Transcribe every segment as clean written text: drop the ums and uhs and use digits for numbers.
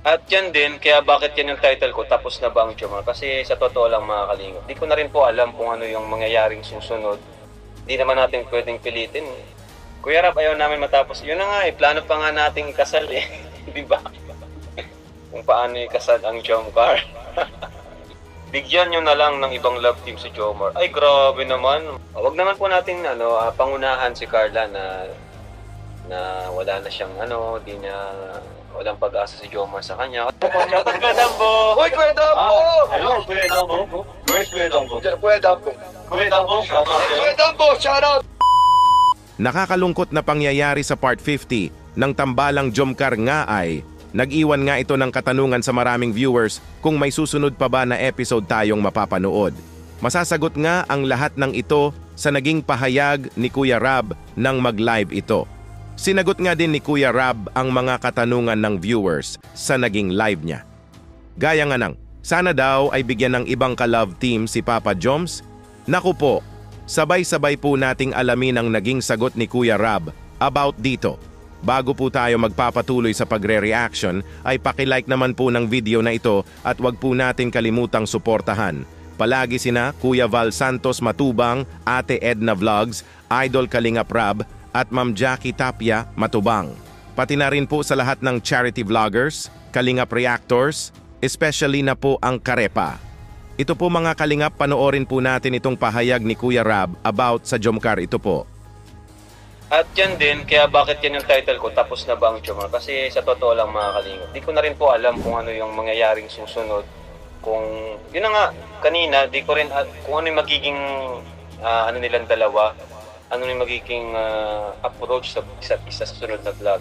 At yan din, kaya bakit yan yung title ko, tapos na ba ang Jomar? Kasi sa totoo lang mga kalingap, di ko na rin po alam kung ano yung mangyayaring susunod. Di naman natin pwedeng pilitin. Kuya Rab, ayaw namin matapos. Yun na nga plano pa nga nating ikasal Di ba? Kung paano ikasal ang Jomcar. Bigyan nyo na lang ng ibang love team si Jomar. Ay, grabe naman. Wag naman po natin pangunahan si Carla na wala na siyang walang pag-asa si Jomar sa kanya. Shoutout Kuya Dambo! Hoy, Kuya Dambo! Hello, Kuya Dambo. Where's Kuya Dambo? Kuya Dambo. Kuya Dambo, shoutout. Kuya Dambo, shoutout! Nakakalungkot na pangyayari sa Part 50 ng tambalang Jomcar nga ay nag-iwan nga ito ng katanungan sa maraming viewers kung may susunod pa ba na episode tayong mapapanood. Masasagot nga ang lahat ng ito sa naging pahayag ni Kuya Rab nang mag-live ito. Sinagot nga din ni Kuya Rab ang mga katanungan ng viewers sa naging live niya. Gaya nga ng, sana daw ay bigyan ng ibang ka-love team si Papa Joms? Naku po, sabay-sabay po nating alamin ang naging sagot ni Kuya Rab about dito. Bago po tayo magpapatuloy sa pagre-reaction, ay paki-like naman po ng video na ito at wag po natin kalimutang suportahan. Palagi sina Kuya Val Santos Matubang, Ate Edna Vlogs, Idol Kalingap Rab, at Ma'am Jackie Tapia Matubang. Pati na rin po sa lahat ng charity vloggers, Kalingap Reactors, especially na po ang Karepa. Ito po mga Kalingap, panoorin po natin itong pahayag ni Kuya Rab about sa Jomcar. Ito po. At yan din, kaya bakit yan yung title ko, tapos na ba ang Jomar? Kasi sa totoo lang mga kalingap, di ko na rin po alam kung ano yung mangyayaring susunod. Kung, yun na nga, kanina, di ko rin, kung ano yung magiging, nilang dalawa, ano yung magiging approach sa isa't isa sa sunod na vlog.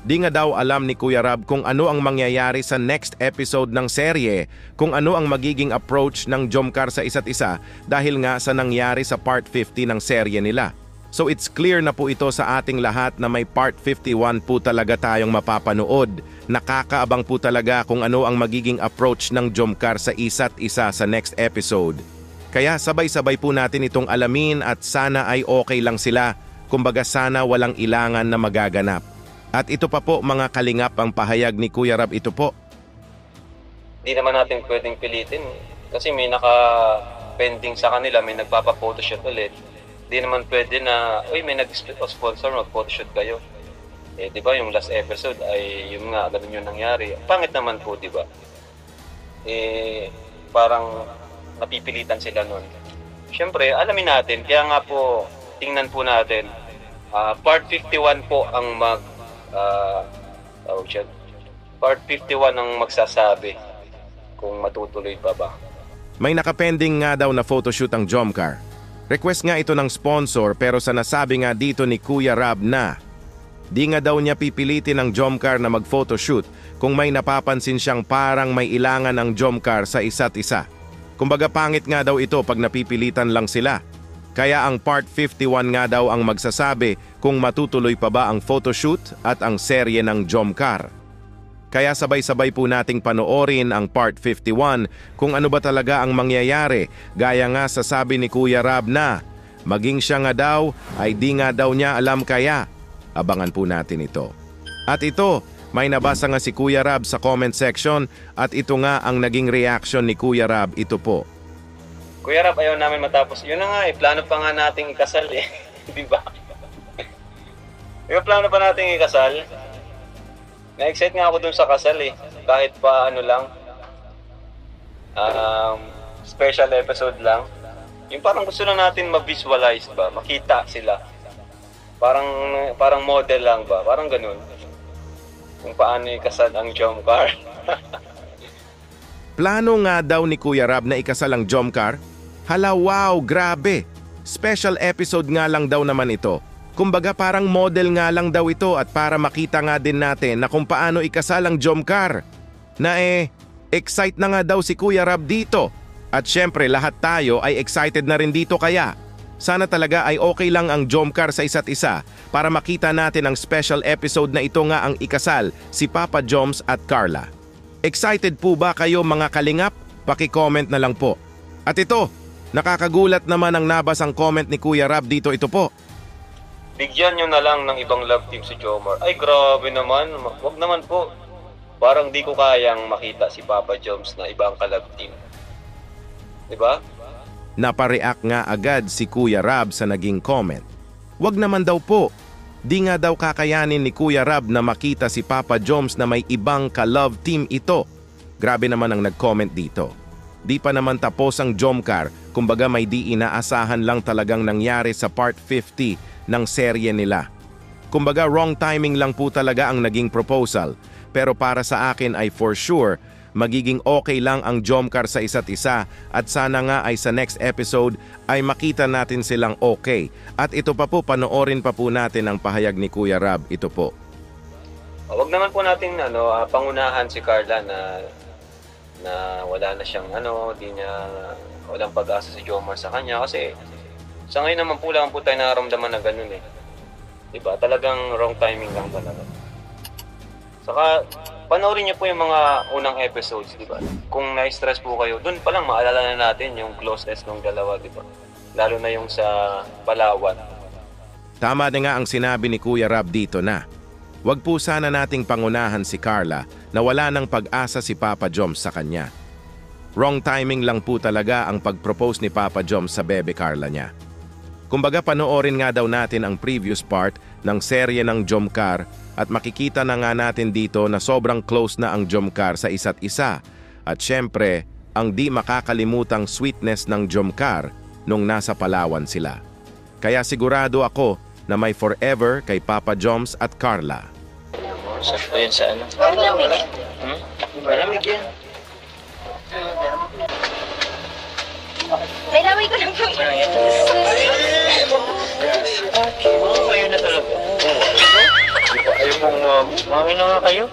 Di nga daw alam ni Kuya Rab kung ano ang mangyayari sa next episode ng serye, kung ano ang magiging approach ng Jomcar sa isa't isa dahil nga sa nangyari sa Part 50 ng serye nila. So it's clear na po ito sa ating lahat na may Part 51 po talaga tayong mapapanood. Nakakaabang po talaga kung ano ang magiging approach ng Jomcar sa isa't isa sa next episode. Kaya sabay-sabay po natin itong alamin at sana ay okay lang sila. Kumbaga sana walang ilangan na magaganap. At ito pa po mga Kalingap ang pahayag ni Kuya Rab, ito po. Di naman natin pwedeng pilitin kasi may naka-pending sa kanila, may nagpapa-photoshoot ulit. Di naman pwede na, may nag-sponsor, mag-photoshoot kayo. Di ba yung last episode ay yung nga, ganun yung nangyari. Pangit naman po, di ba? Parang napipilitan sila nun. Siyempre, alamin natin, kaya nga po, tingnan po natin, Part 51 po ang Part 51 ang magsasabi kung matutuloy pa ba. May nakapending nga daw na photoshoot ang Jomcar. Request nga ito ng sponsor pero sa nasabi nga dito ni Kuya Rab na di nga daw niya pipilitin ang Jomcar na mag-photoshoot kung may napapansin siyang parang may ilangan ang Jomcar sa isa't isa. Kumbaga pangit nga daw ito pag napipilitan lang sila. Kaya ang Part 51 nga daw ang magsasabi kung matutuloy pa ba ang photoshoot at ang serye ng Jomcar. Kaya sabay-sabay po nating panoorin ang Part 51 kung ano ba talaga ang mangyayari gaya nga sa sabi ni Kuya Rab na maging siya nga daw ay di nga daw niya alam kaya. Abangan po natin ito. At ito, may nabasa nga si Kuya Rab sa comment section at ito nga ang naging reaction ni Kuya Rab, ito po. Kuya Rab, ayaw namin matapos. Yun na nga plano pa nga nating ikasal Di ba? Yung plano pa nating ikasal. Na-excite nga ako dun sa kasal Kahit pa special episode lang. Yung parang gusto lang natin ma-visualize ba, makita sila. Parang model lang ba, parang ganun. Kung paano ikasal ang Jomcar. Plano nga daw ni Kuya Rab na ikasal ang Jomcar? Hala, wow, grabe! Special episode nga lang daw naman ito. Kumbaga parang model nga lang daw ito at para makita nga din natin na kung paano ikasal ang Jomcar. Na excite na nga daw si Kuya Rab dito. At syempre lahat tayo ay excited na rin dito kaya. Sana talaga ay okay lang ang Jomcar sa isa't isa para makita natin ang special episode na ito nga ang ikasal si Papa Joms at Carla. Excited po ba kayo mga Kalingap? Paki-comment na lang po. At ito, nakakagulat naman ang nabasang comment ni Kuya Rab dito, ito po. Bigyan nyo na lang ng ibang love team si Jomar. Ay, grabe naman. Wag naman po. parang di ko kayang makita si Papa Joms na ibang kalab team. Diba? Napareact nga agad si Kuya Rab sa naging comment. Wag naman daw po. Di nga daw kakayanin ni Kuya Rab na makita si Papa Joms na may ibang ka-love team ito. Grabe naman ang nag-comment dito. Di pa naman tapos ang Jomcar, kumbaga may di inaasahan lang talagang nangyari sa part 50 ng serye nila. Kumbaga wrong timing lang po talaga ang naging proposal, pero para sa akin ay for sure, magiging okay lang ang Jomcar sa isa't isa at sana nga ay sa next episode ay makita natin silang okay. At ito pa po, panoorin pa po natin ang pahayag ni Kuya Rab, ito po. Wag naman po natin pangunahan si Carla na wala na siyang walang pag-asa si Jomar sa kanya kasi sa ngayon naman po lang po tayo nararamdaman na ganun eh. Diba? Talagang wrong timing lang talaga. Saka panoorin niyo po yung mga unang episodes, diba? Kung na-stress po kayo, dun pa lang maalala na natin yung closeness ng dalawa, diba? Lalo na yung sa Palawan. Tama na nga ang sinabi ni Kuya Rab dito na wag po sana nating pangunahan si Carla na wala ng pag-asa si Papa Joms sa kanya. Wrong timing lang po talaga ang pag-propose ni Papa Joms sa bebe Carla niya. Kumbaga panoorin nga daw natin ang previous part ng serye ng Jomcar at makikita na nga natin dito na sobrang close na ang Jomcar sa isa't isa. At syempre, ang di makakalimutang sweetness ng Jomcar nung nasa Palawan sila. Kaya sigurado ako na may forever kay Papa Joms at Carla. Sakto yun sa ano? Malamig. Malamig yan. May laway ko lang po. Oo, kayo na talaga. Kayo pong mami na nga kayo.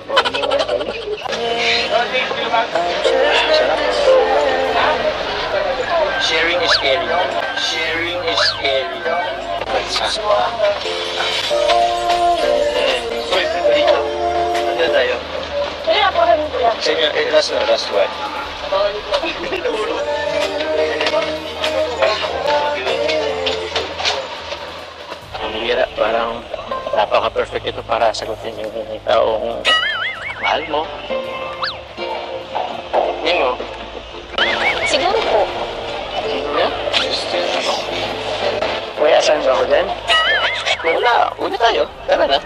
Sharing is caring. Sharing is caring. Uy, dito. Ano tayo? Kaya po kami po lang. Sige, last one. Ang hira, parang napaka-perfect ito para sagutin yung taong mahal mo. Hindi mo? Siguro po. Siguro? Kuya, saan ba ako dyan? Wala, una tayo. Tara na.